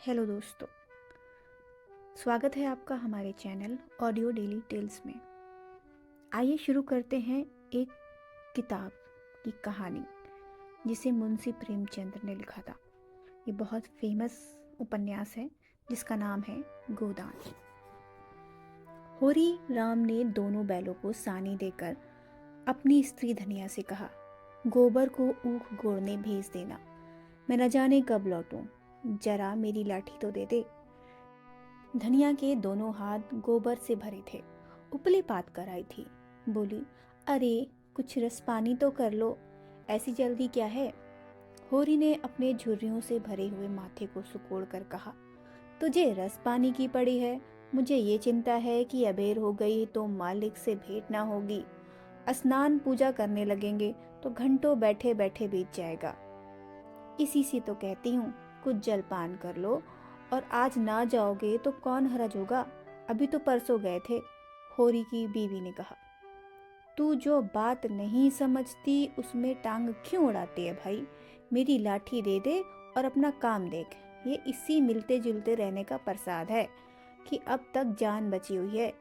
Hello दोस्तों, स्वागत है आपका हमारे चैनल ऑडियो डेली टेल्स में। आइए शुरू करते हैं एक किताब की कहानी जिसे मुंशी प्रेमचंद ने लिखा था। ये बहुत फेमस उपन्यास है जिसका नाम है गोदान। होरी राम ने दोनों बैलों को सानी देकर अपनी स्त्री धनिया से कहा, गोबर को ऊख गोड़ने भेज देना, मैं न जाने कब लौटूं, जरा मेरी लाठी तो दे दे। धनिया के दोनों हाथ गोबर से भरे थे। उपली पात कर आई थी। बोली, अरे कुछ रस पानी तो कर लो, ऐसी जल्दी क्या है। होरी ने अपने झुर्रियों से भरे हुए माथे को सुकोड़ कर कहा, तुझे रस पानी की पड़ी है, मुझे ये चिंता है कि अबेर हो गई तो मालिक से भेंट ना होगी। स्नान पूजा करने लगेंगे तो घंटों बैठे बैठे बीत जाएगा। इसी से तो कहती हूँ कुछ जलपान कर लो, और आज ना जाओगे तो कौन हरज होगा, अभी तो परसों गए थे। होरी की बीवी ने कहा, तू जो बात नहीं समझती उसमें टांग क्यों उड़ाती है भाई, मेरी लाठी दे दे और अपना काम देख। ये इसी मिलते जुलते रहने का प्रसाद है कि अब तक जान बची हुई है,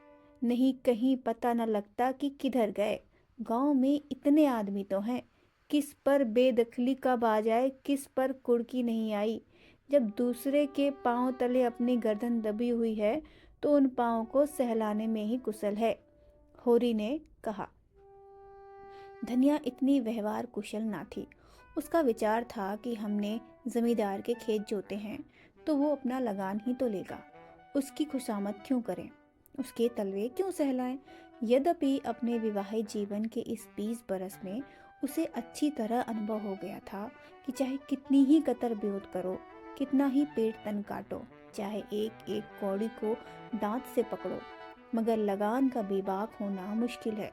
नहीं कहीं पता न लगता कि किधर गए। गांव में इतने आदमी तो हैं, किस पर बेदखली कब आ जाए, किस पर कुड़की नहीं आई। जब दूसरे के पांव तले अपनी गर्दन दबी हुई है तो उन पांव को सहलाने में ही कुशल है। होरी ने कहा। धनिया इतनी व्यवहार कुशल ना थी। उसका विचार था कि हमने जमींदार के खेत जोते हैं तो वो अपना लगान ही तो लेगा, उसकी खुशामद क्यों करें, उसके तलवे क्यों सहलाएं। यद्यपि अपने विवाहित जीवन के इस 20 बरस में उसे अच्छी तरह अनुभव हो गया था कि चाहे कितनी ही कतर ब्योत करो, कितना ही पेट तन काटो, चाहे एक एक कौड़ी को दांत से पकड़ो, मगर लगान का बेबाक होना मुश्किल है।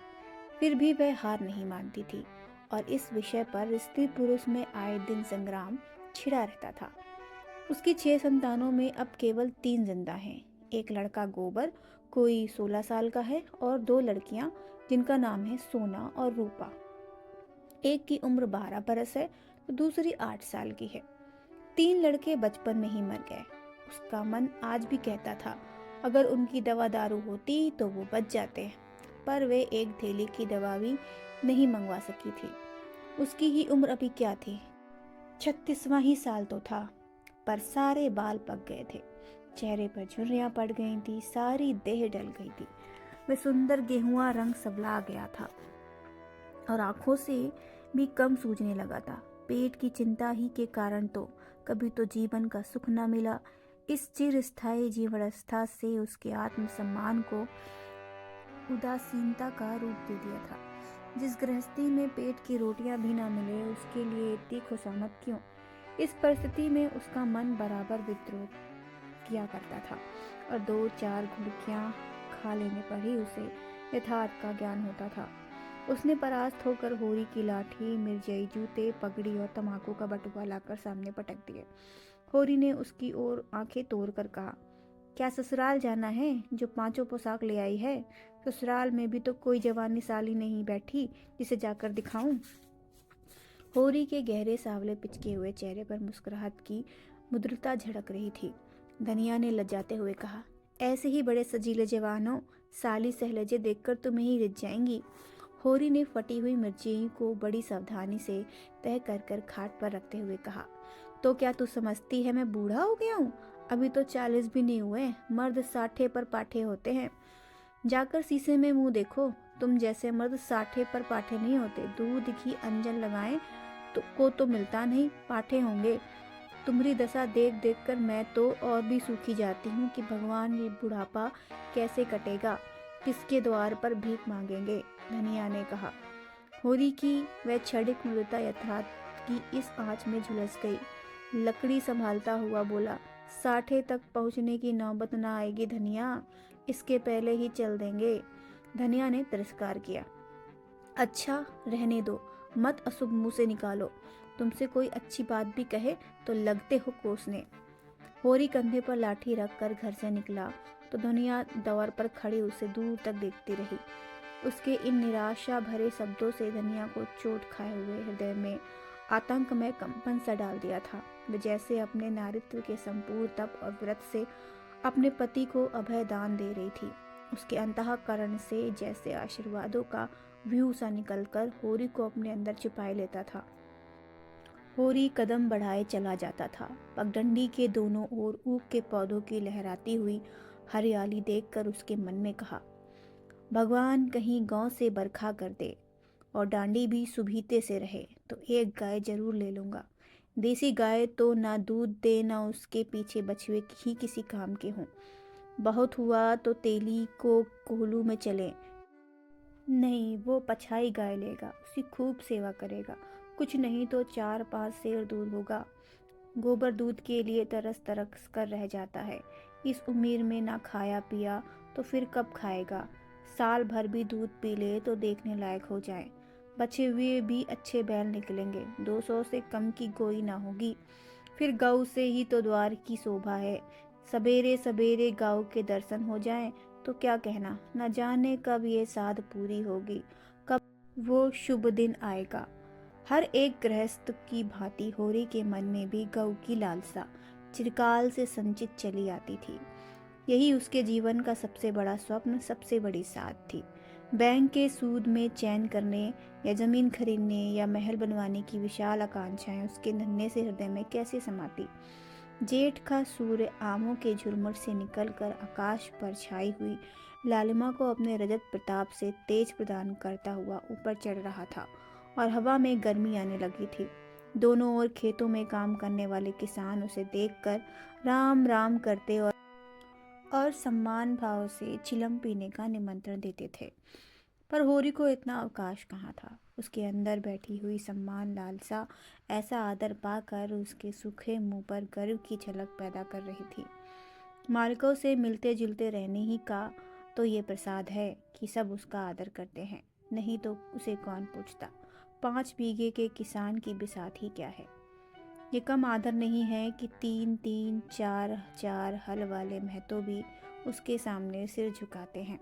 फिर भी वह हार नहीं मानती थी और इस विषय पर स्त्री पुरुष में आए दिन संग्राम छिड़ा रहता था। उसकी 6 संतानों में अब केवल 3 जिंदा हैं। एक लड़का गोबर कोई 16 साल का है और 2 लड़कियां जिनका नाम है सोना और रूपा। एक की उम्र 12 बरस है तो दूसरी 8 साल की है। 3 लड़के बचपन में ही मर गए। उसका मन आज भी कहता था अगर उनकी दवा दारू होती तो वो बच जाते, पर वे एक थैली की दवा भी नहीं मंगवा सकी थी। उसकी ही उम्र अभी क्या थी, 36वां ही साल तो था, पर सारे बाल पक गए थे, चेहरे पर झुर्रियां पड़ गई थी, सारी देह डल गई थी। वह सुंदर गेहुआ रंग सबला गया था और आंखों से भी कम सूझने लगा था। पेट की चिंता ही के कारण तो कभी तो जीवन का सुख न मिला। इस चिरस्थायी जीवनावस्था से उसके आत्मसम्मान को उदासीनता का रूप दे दिया था। जिस गृहस्थी में पेट की रोटियां भी ना मिले उसके लिए इतनी खुशामद क्यों। इस परिस्थिति में उसका मन बराबर विद्रोह किया करता था और 2-4 घुड़कियां खा लेने पर ही उसे यथार्थ का ज्ञान होता था। उसने परास्त होकर होरी की लाठी, मिर्जई, जूते, पगड़ी और तम्बाकू का बटुआ लाकर सामने पटक दिए। होरी ने उसकी ओर आंखें तोड़ कर कहा, क्या ससुराल जाना है जो 5 पोशाक ले आई है। ससुराल में भी तो कोई जवानी साली नहीं बैठी जिसे जाकर दिखाऊं। होरी के गहरे सावले पिचके हुए चेहरे पर मुस्कुराहट की मुद्रता झड़क रही थी। धनिया ने लजाते हुए कहा, ऐसे ही बड़े सजीले जवान हो, साली सहलजे देखकर तुम्हें ही रिझ जाएंगी। होरी ने फटी हुई मिर्ची को बड़ी सावधानी से तय कर कर खाट पर रखते हुए कहा, तो क्या तू समझती है मैं बूढ़ा हो गया हूँ, अभी तो 40 भी नहीं हुए, मर्द 60 पर पाठे होते हैं। जाकर शीशे में मुंह देखो, तुम जैसे मर्द 60 पर पाठे नहीं होते। दूध घी अंजन लगाएं तो मिलता नहीं, पाठे होंगे। तुम्हारी दशा देख देख कर मैं तो और भी सूखी जाती हूँ कि भगवान ये बुढ़ापा कैसे कटेगा, किसके द्वार पर भीख मांगेंगे। धनिया ने कहा। होरी की वह क्षणिक मृदुता यथार्थ की इस आंच में झुलस गई। लकड़ी संभालता हुआ बोला, 60 तक पहुंचने की नौबत ना आएगी धनिया, इसके पहले ही चल देंगे। धनिया ने तिरस्कार किया, अच्छा रहने दो, मत अशुभ मुंह से निकालो, तुमसे कोई अच्छी बात भी कहे तो लगते हो कोसने। होरी कंधे पर लाठी रखकर घर से निकला तो धनिया द्वार पर खड़ी उसे दूर तक देखती रही। उसके इन निराशा भरे शब्दों से धनिया को चोट खाए हुए हृदय में आतंक में कंपन सा डाल दिया था। वह जैसे अपने नारित्व के संपूर्ण तप और व्रत से अपने पति को अभय दान दे रही थी। उसके अंतःकरण से जैसे आशीर्वादों का व्यू सा निकलकर होरी को अपने अंदर छिपाए लेता था। होरी कदम बढ़ाए चला जाता था। पगडंडी के दोनों ओर ऊख के पौधों की लहराती हुई हरियाली देखकर उसके मन में कहा, भगवान कहीं गांव से बरखा कर दे और डांडी भी सुभीते से रहे तो एक गाय जरूर ले लूंगा। देसी गाय तो ना दूध दे ना उसके पीछे बछुए ही किसी काम के हों। बहुत हुआ तो तेली को कोहलू में चले। नहीं, वो पछाई गाय लेगा, उसकी खूब सेवा करेगा। कुछ नहीं तो 4-5 सेर दूध होगा। गोबर दूध के लिए तरस तरस कर रह जाता है। इस उम्र में ना खाया पिया तो फिर कब खाएगा। साल भर भी दूध पी ले तो देखने लायक हो जाए। बचे हुए भी अच्छे बैल निकलेंगे। 200 से कम की गोई ना होगी। फिर गऊ से ही तो द्वार की शोभा है। सवेरे सवेरे गऊ के दर्शन हो जाएं तो क्या कहना। न जाने कब ये साध पूरी होगी, कब वो शुभ दिन आएगा। हर एक गृहस्थ की भांति होरी के मन में भी गऊ की लालसा चिरकाल से संचित चली आती थी। यही उसके जीवन का सबसे बड़ा स्वप्न, सबसे बड़ी साध थी। बैंक के सूद में चैन करने या जमीन खरीदने या महल बनवाने की विशाल आकांक्षाएं उसके नन्हे से हृदय में कैसे समाती। जेठ का सूर्य आमों के झुरमुट से निकलकर आकाश पर छाई हुई लालिमा को अपने रजत प्रताप से तेज प्रदान करता हुआ ऊपर चढ़ रहा था और हवा में गर्मी आने लगी थी। दोनों ओर खेतों में काम करने वाले किसान उसे देखकर राम राम करते और सम्मान भाव से चिलम पीने का निमंत्रण देते थे। पर होरी को इतना अवकाश कहाँ था। उसके अंदर बैठी हुई सम्मान लालसा ऐसा आदर पाकर उसके सूखे मुंह पर गर्व की झलक पैदा कर रही थी। मालिकों से मिलते जुलते रहने ही का तो ये प्रसाद है कि सब उसका आदर करते हैं, नहीं तो उसे कौन पूछता। 5 बीघे के किसान की बिसात ही क्या है। ये कम आदर नहीं है कि 3-3, 4-4 हल वाले महतो भी उसके सामने सिर झुकाते हैं।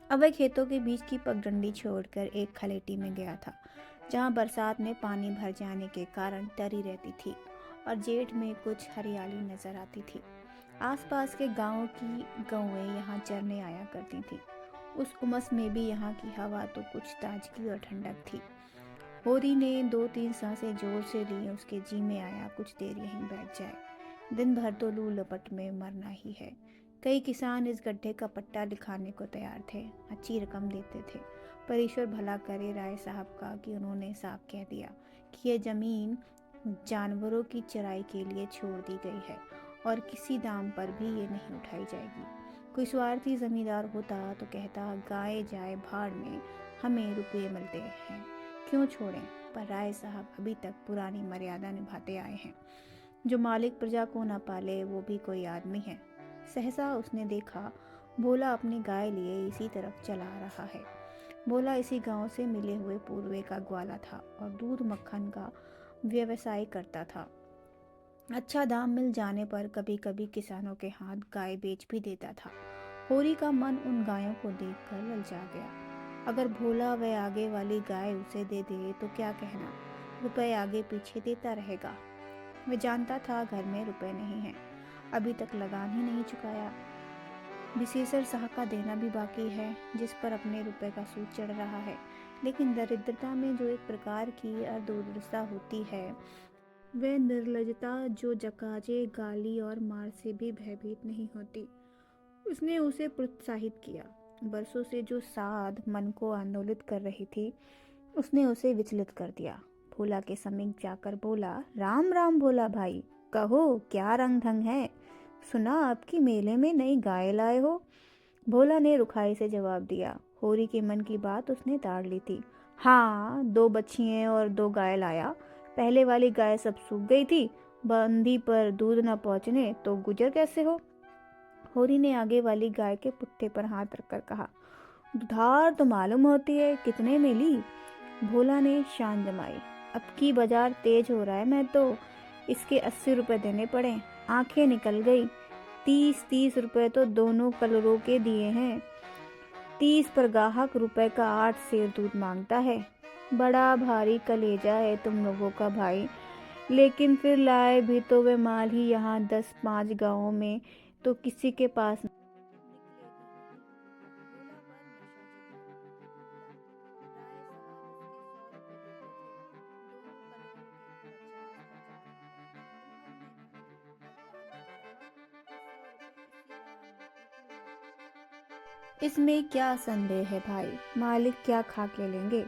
अब वह खेतों के बीच की पगडंडी छोड़कर एक खलेटी में गया था, जहाँ बरसात में पानी भर जाने के कारण तरी रहती थी और जेठ में कुछ हरियाली नजर आती थी। आसपास के गांवों की गौएं यहाँ चरने आया करती थीं। उस उमस में भी यहाँ की हवा तो कुछ ताजगी और ठंडक थी। होरी ने 2-3 सांसें जोर से ली। उसके जी में आया कुछ देर यहीं बैठ जाए। दिन भर तो लू लपट में मरना ही है। कई किसान इस गड्ढे का पट्टा लिखाने को तैयार थे, अच्छी रकम देते थे। पर ईश्वर भला करे राय साहब का कि उन्होंने साफ कह दिया कि यह जमीन जानवरों की चराई के लिए छोड़ दी गई है और किसी दाम पर भी ये नहीं उठाई जाएगी। कोई स्वार्थी जमींदार होता तो कहता गाय जाए भाड़ में, हमें रुपये मिलते हैं, क्यों छोड़ें। पर राय साहब अभी तक पुरानी मर्यादा निभाते आए हैं। जो मालिक प्रजा को न पाले वो भी कोई आदमी है। सहसा उसने देखा भोला अपनी गाय लिए इसी तरफ चला रहा है। भोला इसी गांव से मिले हुए पूर्वे का ग्वाला था और दूध मक्खन का व्यवसाय करता था। अच्छा दाम मिल जाने पर कभी कभी किसानों के हाथ गाय बेच भी देता था। होरी का मन उन गायों को देखकर ललचा गया। अगर भोला वह आगे वाली गाय उसे दे दे तो क्या कहना, रुपए आगे पीछे देता रहेगा। वह जानता था घर में रुपए नहीं हैं, अभी तक लगान ही नहीं चुकाया। विशेषर शाह का देना भी बाकी है, जिस पर अपने रुपए का सूद चढ़ रहा है। लेकिन दरिद्रता में जो एक प्रकार की दुर्दशा होती है, वह निर्लजता जो जकाजे गाली और मार से भी भयभीत नहीं होती। उसने उसे प्रोत्साहित किया। बरसों से जो साध मन को आंदोलित कर रही थी, उसने उसे विचलित कर दिया। भोला के समीप जाकर बोला, राम राम भोला भाई, कहो क्या रंग ढंग है। सुना आपकी मेले में नई गाय लाए हो। भोला ने रुखाई से जवाब दिया। होरी के मन की बात उसने ताड़ ली थी। हाँ, 2 बछियां और 2 गाय लाया। पहले वाली गाय सब सूख गई थी, बंदी पर दूध न पहुंचने तो गुजर कैसे हो। होरी ने आगे वाली गाय के पुट्ठे पर हाथ रखकर कहा, दुधार तो मालूम होती है, कितने में ली। भोला ने शान जमाई। अब की बाजार तेज हो रहा है, मैं तो इसके 80 रुपए देने पड़े। आंखें निकल गई। 30-30 रुपए तो दोनों कलरों के दिए हैं। 30 पर गाहक रुपए का 8 सेर दूध मांगता है। बड़ा भारी कलेजा है तुम लोगों का भाई। लेकिन फिर लाए भी तो वे माल ही यहाँ 10-5 गांवों में तो किसी के पास निकलेगी नहीं। इसमें क्या संदेह है भाई, मालिक क्या खा के लेंगे,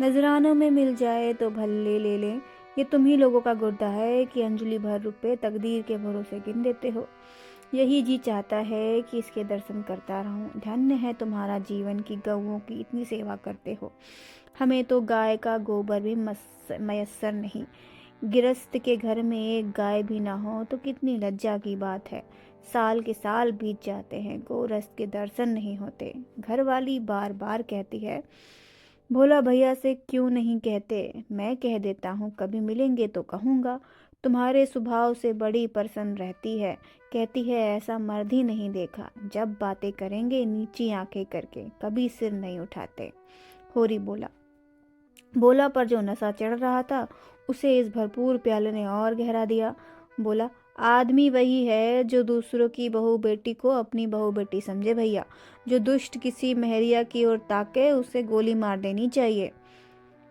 नजरानों में मिल जाए तो भले ले लें। ये तुम ही लोगों का गुर्दा है कि अंजलि भर रुपए तकदीर के भरोसे गिन देते हो। यही जी चाहता है कि इसके दर्शन करता रहूं। धन्य है तुम्हारा जीवन की गऊओं की इतनी सेवा करते हो। हमें तो गाय का गोबर भी मयस्सर नहीं। गृहस्थ के घर में एक गाय भी ना हो तो कितनी लज्जा की बात है। साल के साल बीत जाते हैं, गोरस्त के दर्शन नहीं होते। घर वाली बार बार कहती है, भोला भैया से क्यों नहीं कहते, मैं कह देता हूँ, कभी मिलेंगे तो कहूँगा। तुम्हारे स्वभाव से बड़ी प्रसन्न रहती है। कहती है ऐसा मर्द ही नहीं देखा, जब बातें करेंगे नीची आंखें करके, कभी सिर नहीं उठाते। होरी बोला। बोला पर जो नशा चढ़ रहा था उसे इस भरपूर प्याले ने और गहरा दिया। बोला, आदमी वही है जो दूसरों की बहू बेटी को अपनी बहू बेटी समझे भैया। जो दुष्ट किसी महरिया की ओर ताके उसे गोली मार देनी चाहिए।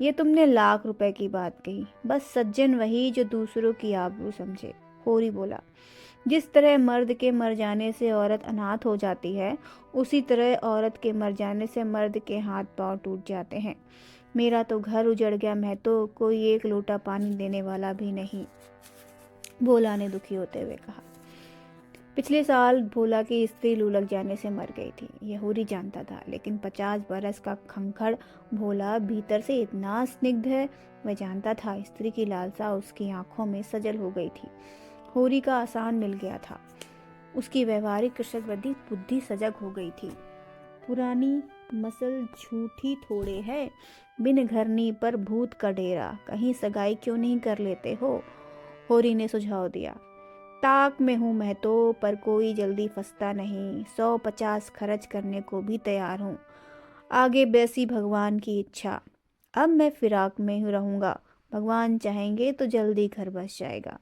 ये तुमने लाख रुपए की बात कही। बस सज्जन वही जो दूसरों की आबरू समझे। होरी बोला, जिस तरह मर्द के मर जाने से औरत अनाथ हो जाती है, उसी तरह औरत के मर जाने से मर्द के हाथ पांव टूट जाते हैं। मेरा तो घर उजड़ गया, मैं तो कोई एक लोटा पानी देने वाला भी नहीं, भोला ने दुखी होते हुए कहा। पिछले साल भोला की स्त्री लू लग जाने से मर गई थी, यह होरी जानता था। लेकिन 50 बरस का खंखड़ भोला भीतर से इतना स्निग्ध है, वह जानता था स्त्री की लालसा उसकी आंखों में सजल हो गई थी। होरी का आसान मिल गया था। उसकी व्यवहारिक कृषक बुद्धि सजग हो गई थी। पुरानी मसल झूठी थोड़े है, बिन घरनी पर भूत का डेरा, कहीं सगाई क्यों नहीं कर लेते हो। होरी ने सुझाव दिया। ताक में हूँ मैं तो, पर कोई जल्दी फंसता नहीं। 150 खर्च करने को भी तैयार हूँ। आगे बैसी भगवान की इच्छा। अब मैं फिराक में ही रहूंगा, भगवान चाहेंगे तो जल्दी घर बस जाएगा।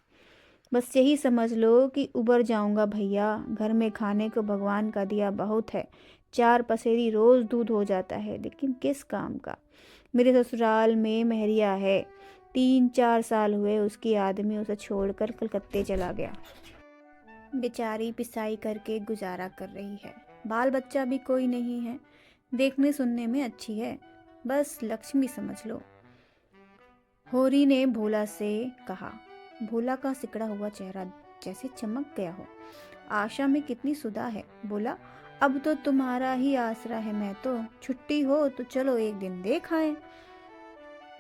बस यही समझ लो कि उबर जाऊंगा भैया। घर में खाने को भगवान का दिया बहुत है, 4 पसेरी रोज दूध हो जाता है, लेकिन किस काम का। मेरे ससुराल में महरिया है, 3-4 साल हुए उसकी आदमी उसे छोड़कर कलकत्ते चला गया। बेचारी पिसाई करके गुजारा कर रही है। बाल बच्चा भी कोई नहीं है, देखने सुनने में अच्छी है, बस लक्ष्मी समझ लो। होरी ने भोला से कहा। भोला का सिकड़ा हुआ चेहरा जैसे चमक गया हो। आशा में कितनी सुधा है। बोला, अब तो तुम्हारा ही आसरा है। मैं तो छुट्टी हो तो चलो एक दिन देख आए।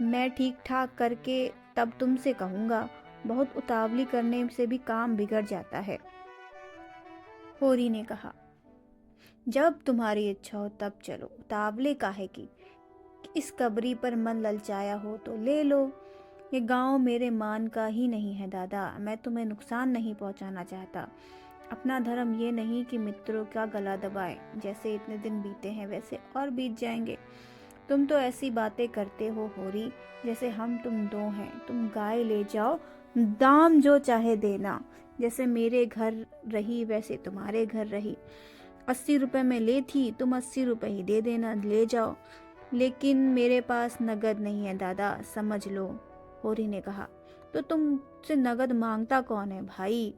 मैं ठीक ठाक करके तब तुमसे कहूँगा। बहुत उतावली करने से भी काम बिगड़ जाता है। होरी ने कहा, जब तुम्हारी इच्छा हो तब चलो, उतावले काहे की। इस कबरी पर मन ललचाया हो तो ले लो। ये गांव मेरे मान का ही नहीं है दादा, मैं तुम्हें नुकसान नहीं पहुंचाना चाहता। अपना धर्म ये नहीं कि मित्रों का गला दबाए। जैसे इतने दिन बीते हैं वैसे और बीत जाएंगे। तुम तो ऐसी बातें करते हो होरी, जैसे हम तुम दो हैं। तुम गाय ले जाओ, दाम जो चाहे देना। जैसे मेरे घर रही वैसे तुम्हारे घर रही। 80 रुपए में ले थी, तुम 80 रुपए ही दे देना, ले जाओ। लेकिन मेरे पास नगद नहीं है दादा, समझ लो। होरी ने कहा, तो तुमसे नगद मांगता कौन है भाई।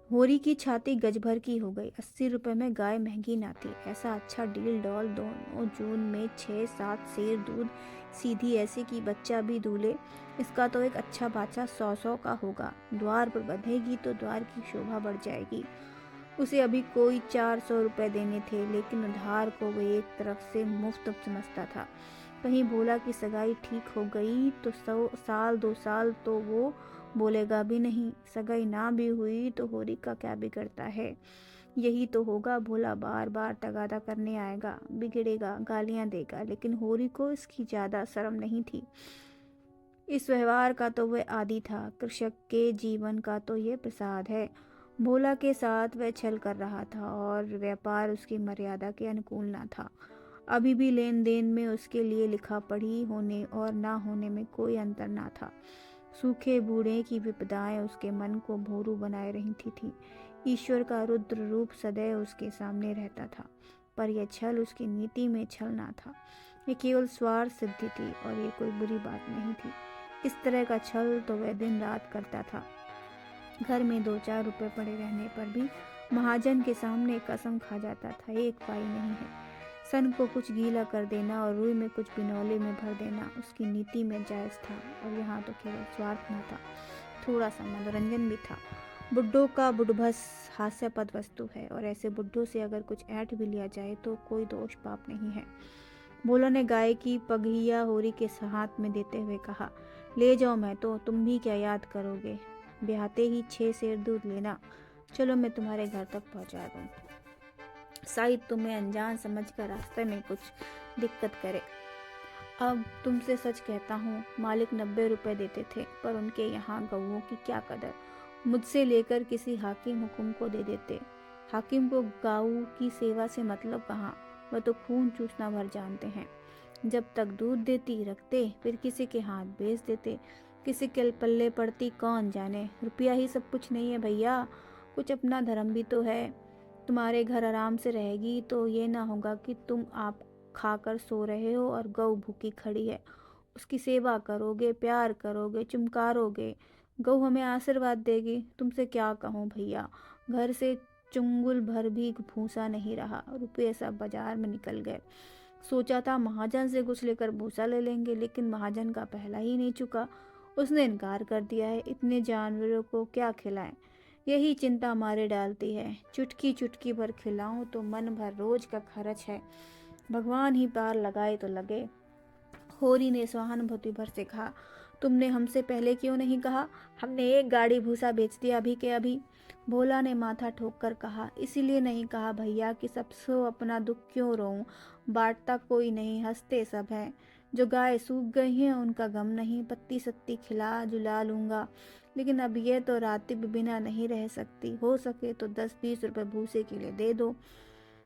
होरी की छाती गजभर की हो गई। 80 रुपए में गाय महंगी ना थी। ऐसा अच्छा डील डॉल दोनों जून में 6-7 सेर दूध, सीधी ऐसी की बच्चा भी दूल्हे। इसका तो एक अच्छा बाछा 100-100 का होगा। द्वार पर बंधेगी तो द्वार की शोभा बढ़ जाएगी। उसे अभी कोई 400 रुपए देने थे, लेकिन उधार को वो एक तरफ से मुफ्त समझता था। कहीं भोला की सगाई ठीक हो गई तो 100 साल 2 साल तो वो बोलेगा भी नहीं। सगाई ना भी हुई तो होरी का क्या बिगड़ता है। यही तो होगा, भोला बार बार तगादा करने आएगा, बिगड़ेगा, गालियां देगा, लेकिन होरी को इसकी ज्यादा शर्म नहीं थी। इस व्यवहार का तो वह आदी था, कृषक के जीवन का तो यह प्रसाद है। भोला के साथ वह छल कर रहा था और व्यापार उसकी मर्यादा के अनुकूल ना था। अभी भी लेन देन में उसके लिए लिखा पढ़ी होने और ना होने में कोई अंतर ना था। सूखे बूढ़े की विपदाएं उसके मन को भोरू बनाए रही थी। ईश्वर का रुद्र रूप सदैव उसके सामने रहता था, पर यह छल उसकी नीति में छल ना था। ये केवल स्वार्थ सिद्धि थी और ये कोई बुरी बात नहीं थी। इस तरह का छल तो वह दिन रात करता था। घर में 2-4 रुपए पड़े रहने पर भी महाजन के सामने कसम खा जाता था, एक पाई नहीं है। सन को कुछ गीला कर देना और रुई में कुछ बिनौले में भर देना उसकी नीति में जायज था। और यहाँ तो केवल स्वार्थ न था, थोड़ा सा मनोरंजन भी था। बुड्ढों का बुढ़भस हास्यास्पद वस्तु है और ऐसे बुड्ढों से अगर कुछ ऐंठ भी लिया जाए तो कोई दोष पाप नहीं है। भोला ने गाय की पगहिया होरी के हाथ में देते हुए कहा, ले जाओ, मैं तो, तुम भी क्या याद करोगे, ब्याहते ही 6 सेर दूध लेना। चलो मैं तुम्हारे घर तक पहुंचा दूं। शायद तुम्हें अनजान समझकर रास्ते में कुछ दिक्कत करे। अब तुमसे सच कहता हूँ, मालिक 90 रुपए देते थे, पर उनके यहाँ गऊओं की क्या कदर। मुझसे लेकर किसी हाकिम हुकुम को दे देते। हाकिम को गाऊ की सेवा से मतलब कहाँ, वह तो खून चूसना भर जानते हैं। जब तक दूध देती रखते, फिर किसी के हाथ बेच देते, किसी के पल्ले पड़ती कौन जाने। रुपया ही सब कुछ नहीं है भैया, कुछ अपना धर्म भी तो है। तुम्हारे घर आराम से रहेगी तो ये ना होगा कि तुम आप खाकर सो रहे हो और गऊ भूखी खड़ी है। उसकी सेवा करोगे, प्यार करोगे, चुमकारोगे, गऊ हमें आशीर्वाद देगी। तुमसे क्या कहूँ भैया, घर से चुंगुल भर भी भूसा नहीं रहा, रुपये सब बाजार में निकल गए। सोचा था महाजन से कुछ लेकर भूसा ले लेंगे, लेकिन महाजन का पहला ही नहीं चुका, उसने इनकार कर दिया है। इतने जानवरों को क्या खिलाएं, यही चिंता मारे डालती है। चुटकी चुटकी भर खिलाऊं तो मन भर रोज का खर्च है, भगवान ही पार लगाए तो लगे। होरी ने सहानुभूति भर से कहा, तुमने हमसे पहले क्यों नहीं कहा, हमने 1 गाड़ी भूसा बेच दिया अभी के अभी। भोला ने माथा ठोक कर कहा, इसीलिए नहीं कहा भैया कि सबसे अपना दुख क्यों रोऊं, बांटता कोई नहीं, हंसते सब हैं। जो गाय सूख गई हैं उनका गम नहीं, पत्ती सत्ती खिला जुला लूंगा, लेकिन अब ये तो रातिब बिना नहीं रह सकती। हो सके तो 10-20 रुपए भूसे के लिए दे दो।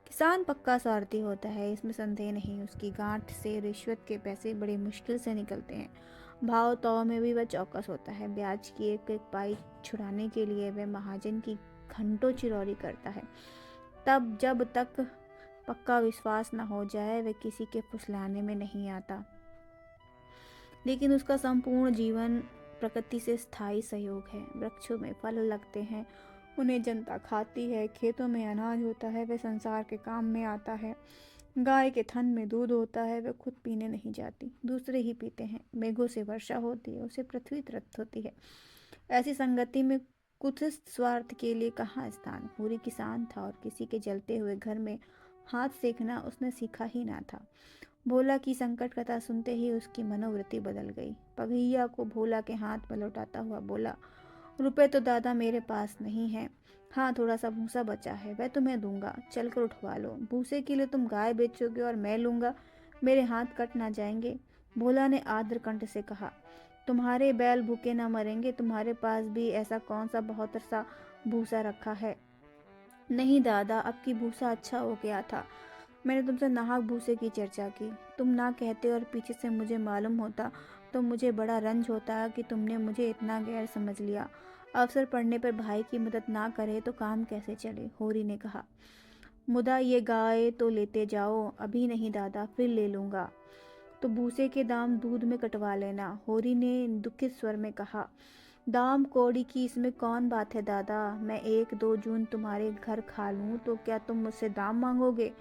किसान पक्का स्वार्थी होता है, इसमें संदेह नहीं। उसकी गांठ से रिश्वत के पैसे बड़ी मुश्किल से निकलते हैं। भाव तौल में भी वह चौकस होता है। ब्याज की एक एक पाई छुड़ाने के लिए वह महाजन की घंटों चिरौरी करता है। तब जब तक पक्का विश्वास न हो जाए वह किसी के फुसलाने में नहीं आता। लेकिन उसका संपूर्ण जीवन प्रकृति से स्थायी सहयोग है। वृक्षों में फल लगते हैं, उन्हें जनता खाती है, खेतों में अनाज होता है, वह संसार के काम में आता है। गाय के थन में दूध होता है, वह खुद पीने नहीं जाती, दूसरे ही पीते हैं। मेघों से वर्षा होती है, उसे पृथ्वी तृप्त होती है। ऐसी संगति में कुत्सित स्वार्थ के लिए कहाँ स्थान। पूरी किसान था और किसी के जलते हुए घर में हाथ सेकना उसने सीखा ही ना था। भोला की संकट कथा सुनते ही उसकी मनोवृत्ति बदल गई। पगहिया को भोला के हाथ में लौटाता हुआ बोला, रुपए तो दादा मेरे पास नहीं है, हाँ थोड़ा सा भूसा बचा है, वह तुम्हें दूंगा, चलकर उठवा लो। भूसे के लिए तुम गाय बेचोगे और मैं लूंगा, मेरे हाथ कट ना जाएंगे। भोला ने आर्द्र कंठ से कहा, तुम्हारे बैल भूखे ना मरेंगे, तुम्हारे पास भी ऐसा कौन सा बहुत सा भूसा रखा है। नहीं दादा, अब की भूसा अच्छा हो गया था, मैंने तुमसे नाहक भूसे की चर्चा की, तुम ना कहते और पीछे से मुझे मालूम होता तो मुझे बड़ा रंज होता कि तुमने मुझे इतना गैर समझ लिया। अवसर पड़ने पर भाई की मदद ना करे तो काम कैसे चले। होरी ने कहा, मुदा ये गाय तो लेते जाओ। अभी नहीं दादा, फिर ले लूँगा। तो भूसे के दाम दूध में कटवा लेना। होरी ने दुखित स्वर में कहा, दाम कौड़ी की इसमें कौन बात है दादा, मैं 1-2 जून तुम्हारे घर खा लूँ तो क्या तुम मुझसे दाम मांगोगे,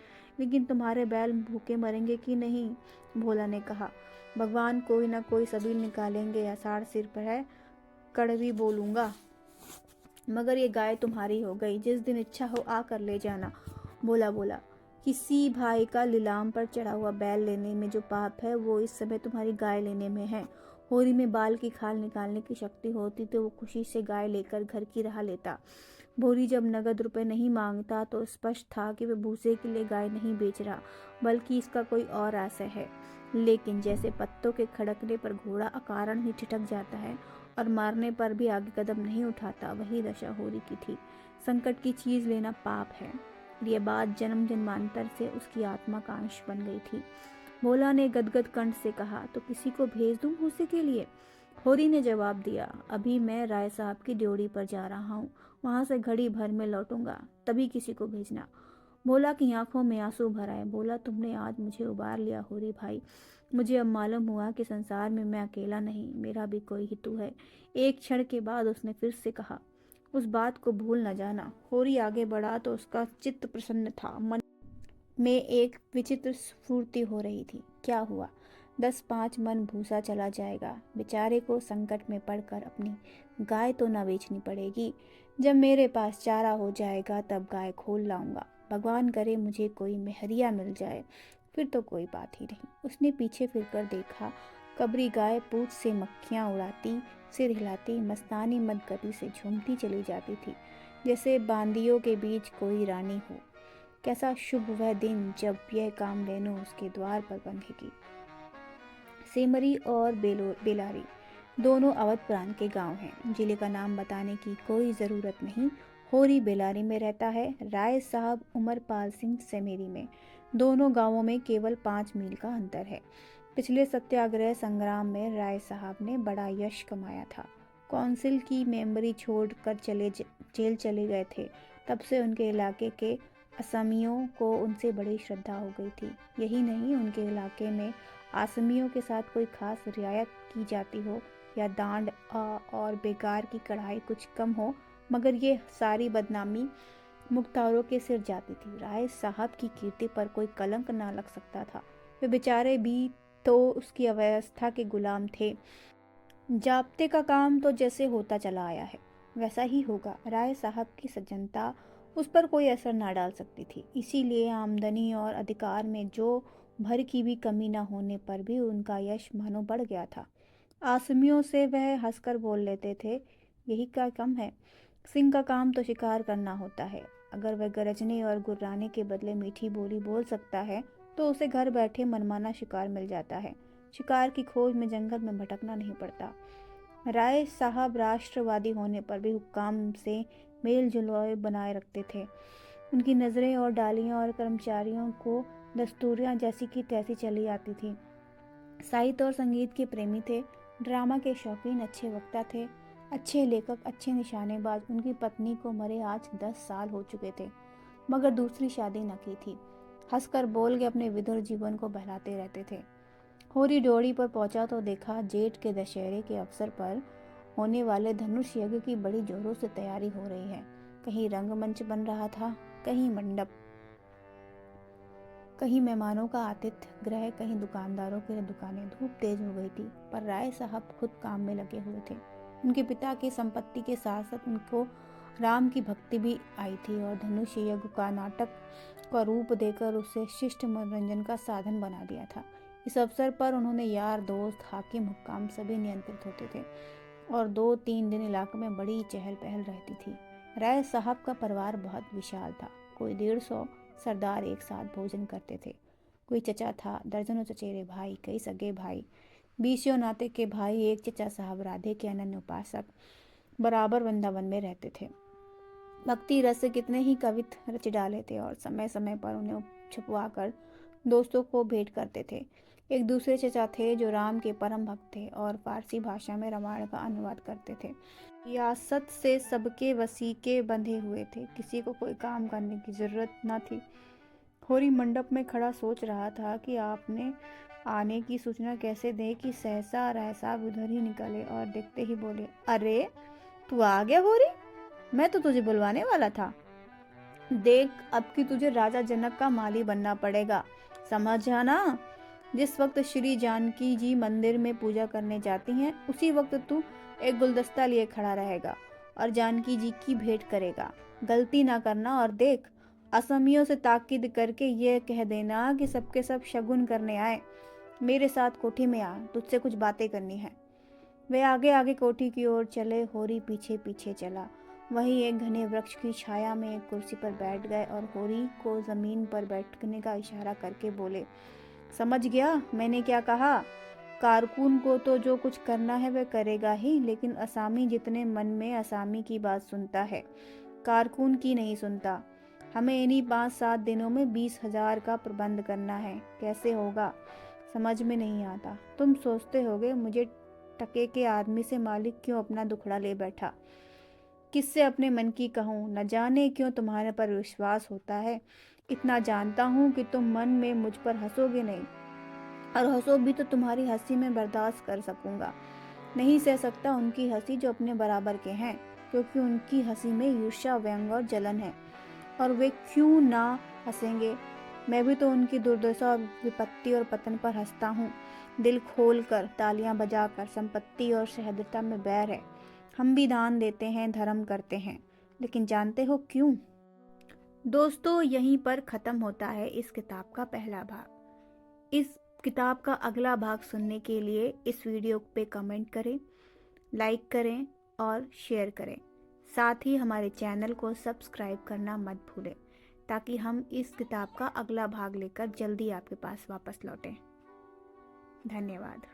लेकिन तुम्हारे बैल भूखे मरेंगे कि नहीं। भोला ने कहा, भगवान कोई ना कोई सबील निकालेंगे, आषाढ़ सिर पर है, कड़वी बोलूँगा, मगर ये गाय तुम्हारी हो गई, जिस दिन इच्छा हो आकर ले जाना। भोला बोला, किसी भाई का लीलाम पर चढ़ा हुआ बैल लेने में जो पाप है वो इस समय तुम्हारी गाय लेने में है। होरी में बाल की खाल निकालने की शक्ति होती तो वो खुशी से गाय लेकर घर की राह लेता। भोरी जब नगद रुपए नहीं मांगता तो स्पष्ट था कि वह भूसे के लिए गाय नहीं बेच रहा, बल्कि इसका कोई और आशय है। लेकिन जैसे पत्तों के खड़कने पर घोड़ा अकारण ही ठिठक जाता है और मारने पर भी आगे कदम नहीं उठाता, वही दशा होरी की थी। संकट की चीज लेना पाप है, ये बात जन्म जन्मांतर से उसकी आत्मा का अंश बन गई थी। भोला ने गदगद कंठ से कहा, तो किसी को भेज दूं भूसे के लिए। होरी ने जवाब दिया, अभी मैं राय साहब की ड्योढ़ी पर जा रहा हूँ, वहां से घड़ी भर में लौटूंगा, तभी किसी को भेजना। भोला की आंखों में आंसू भर आए। बोला, तुमने आज मुझे उबार लिया होरी भाई। मुझे अब मालूम हुआ कि संसार में मैं अकेला नहीं, मेरा भी कोई हितू है। एक क्षण के बाद उसने फिर से कहा, उस बात को भूल न जाना। होरी आगे बढ़ा तो उसका चित्त प्रसन्न था, मन में एक विचित्र स्फूर्ति हो रही थी। क्या हुआ? 10-5 मन भूसा चला जाएगा। बेचारे को संकट में पड़कर अपनी गाय तो न बेचनी पड़ेगी। जब मेरे पास चारा हो जाएगा तब गाय खोल लाऊंगा। भगवान करे मुझे कोई मेहरिया मिल जाए, फिर तो कोई बात ही नहीं। उसने पीछे फिरकर देखा। कबरी गाय पूंछ से मक्खियां उड़ाती, सिर हिलाती, मस्तानी मद गति से झूमती चली जाती थी, जैसे बांदियों के बीच कोई रानी हो। कैसा शुभ वह दिन जब यह कामधेनु उसके द्वार पर बंधेगी। सेमरी और बेलारी दोनों अवध प्रांत के गांव हैं। जिले का नाम बताने की कोई ज़रूरत नहीं। होरी बेलारी में रहता है, राय साहब उमरपाल सिंह सेमेरी में। दोनों गांवों में केवल 5 मील का अंतर है। पिछले सत्याग्रह संग्राम में राय साहब ने बड़ा यश कमाया था। कौंसिल की मेंबरी छोड़कर जेल चले गए थे। तब से उनके इलाके के असमियों को उनसे बड़ी श्रद्धा हो गई थी। यही नहीं, उनके इलाके में आसमियों के साथ कोई खास रियायत की जाती हो या डांड और बेकार की कढ़ाई कुछ कम हो, मगर ये सारी बदनामी मुख्तारों के सिर जाती थी। राय साहब की कीर्ति पर कोई कलंक ना लग सकता था। वे बेचारे भी तो उसकी अव्यवस्था के गुलाम थे। जाब्ते का काम तो जैसे होता चला आया है वैसा ही होगा। राय साहब की सज्जनता उस पर कोई असर ना डाल सकती थी। इसीलिए आमदनी और अधिकार में जो भर की भी कमी न होने पर भी उनका यश मानो बढ़ गया था। आसमियों से वह हंसकर बोल लेते थे, यही क्या कम है, सिंह का काम तो शिकार करना होता है। अगर वह गरजने और गुर्राने के बदले मीठी बोली बोल सकता है तो उसे घर बैठे मनमाना शिकार मिल जाता है। शिकार की खोज में जंगल में भटकना नहीं पड़ता। राय साहब राष्ट्रवादी होने पर भी हुक्काम से मेल जुलाव बनाए रखते थे। उनकी नज़रें और डालियां और कर्मचारियों को दस्तूरियां जैसी की तैसी चली आती थी। साहित्य और संगीत के प्रेमी थे, ड्रामा के शौकीन, अच्छे वक्ता थे, अच्छे लेखक, अच्छे निशानेबाज। उनकी पत्नी को मरे आज 10 साल हो चुके थे, मगर दूसरी शादी न की थी। हंसकर बोल के अपने विधुर जीवन को बहलाते रहते थे। होरी ड्योढ़ी पर पहुंचा तो देखा जेठ के दशहरे के अवसर पर होने वाले धनुष यज्ञ की बड़ी जोरों से तैयारी हो रही है। कहीं रंगमंच बन रहा था, कहीं मंडप, कहीं मेहमानों का आतिथ्य गृह, कहीं दुकानदारों की दुकानें। धूप तेज हो गई थी, पर राय साहब खुद काम में लगे हुए थे। उनके पिता की संपत्ति के साथ साथ उनको राम की भक्ति भी आई थी और धनुष यज्ञ का नाटक का रूप देकर उसे शिष्ट मनोरंजन का साधन बना दिया था। इस अवसर पर उन्होंने यार दोस्त, हाकिम, हुक्काम सभी नियंत्रित होते थे और 2-3 दिन इलाके में बड़ी चहल पहल रहती थी। राय साहब का परिवार बहुत विशाल था। कोई 150 सरदार एक साथ भोजन करते थे। कोई चचा था, दर्जनों चचेरे भाई, कई सगे भाई, 20 नाते के भाई। एक चचा साहब राधे के अनन्य उपासक बराबर वृंदावन में रहते थे। भक्ति रस से कितने ही कवित रच डाले थे और समय समय पर उन्हें छपवा कर दोस्तों को भेंट करते थे। एक दूसरे चचा थे जो राम के परम भक्त थे और फारसी भाषा में रामायण का अनुवाद करते थे। रियासत से सबके वसीके बंधे हुए थे, किसी को कोई काम करने की जरूरत न थी। होरी मंडप में खड़ा सोच रहा था कि आपने आने की सूचना कैसे दे कि सहसा राय साहब उधर ही निकले और देखते ही बोले, अरे तू आ गया होरी, मैं तो तुझे बुलवाने वाला था। देख, अब कि तुझे राजा जनक का माली बनना पड़ेगा, समझ ना। जिस वक्त श्री जानकी जी मंदिर में पूजा करने जाती हैं, उसी वक्त तू एक गुलदस्ता लिए खड़ा रहेगा और जानकी जी की भेंट करेगा। गलती ना करना। और देख, असमियों से ताकीद करके ये कह देना कि सबके सब शगुन करने आए। मेरे साथ कोठी में आ, तुझसे कुछ बातें करनी है। वे आगे आगे कोठी की ओर चले, होरी पीछे पीछे चला। वहीं एक घने वृक्ष की छाया में एक कुर्सी पर बैठ गए और होरी को जमीन पर बैठने का इशारा करके बोले, समझ गया मैंने क्या कहा? कारकुन को तो जो कुछ करना है वह करेगा ही, लेकिन असामी जितने मन में असामी की बात सुनता है, कारकुन की नहीं सुनता। हमें इन्हीं 5-7 दिनों में 20,000 का प्रबंध करना है। कैसे होगा समझ में नहीं आता। तुम सोचते होगे मुझे टके के आदमी से मालिक क्यों अपना दुखड़ा ले बैठा। किससे अपने मन की कहूँ, न जाने क्यों तुम्हारे पर विश्वास होता है। इतना जानता हूँ कि तुम मन में मुझ पर हंसोगे नहीं, और हंसो भी तो तुम्हारी हंसी में बर्दाश्त कर सकूंगा। नहीं सह सकता उनकी हंसी जो अपने बराबर के हैं, क्योंकि उनकी हंसी में ईर्ष्या, व्यंग और जलन है। और वे क्यों ना हंसेंगे, मैं भी तो उनकी दुर्दशा और विपत्ति और पतन पर हंसता हूँ। दिल खोल कर, तालियां बजाकर, संपत्ति और सहृदयता में बैर है। हम भी दान देते हैं, धर्म करते हैं, लेकिन जानते हो क्यों? दोस्तों, यहीं पर खत्म होता है इस किताब का पहला भाग। इस किताब का अगला भाग सुनने के लिए इस वीडियो पे कमेंट करें, लाइक करें और शेयर करें। साथ ही हमारे चैनल को सब्सक्राइब करना मत भूलें, ताकि हम इस किताब का अगला भाग लेकर जल्दी आपके पास वापस लौटें। धन्यवाद।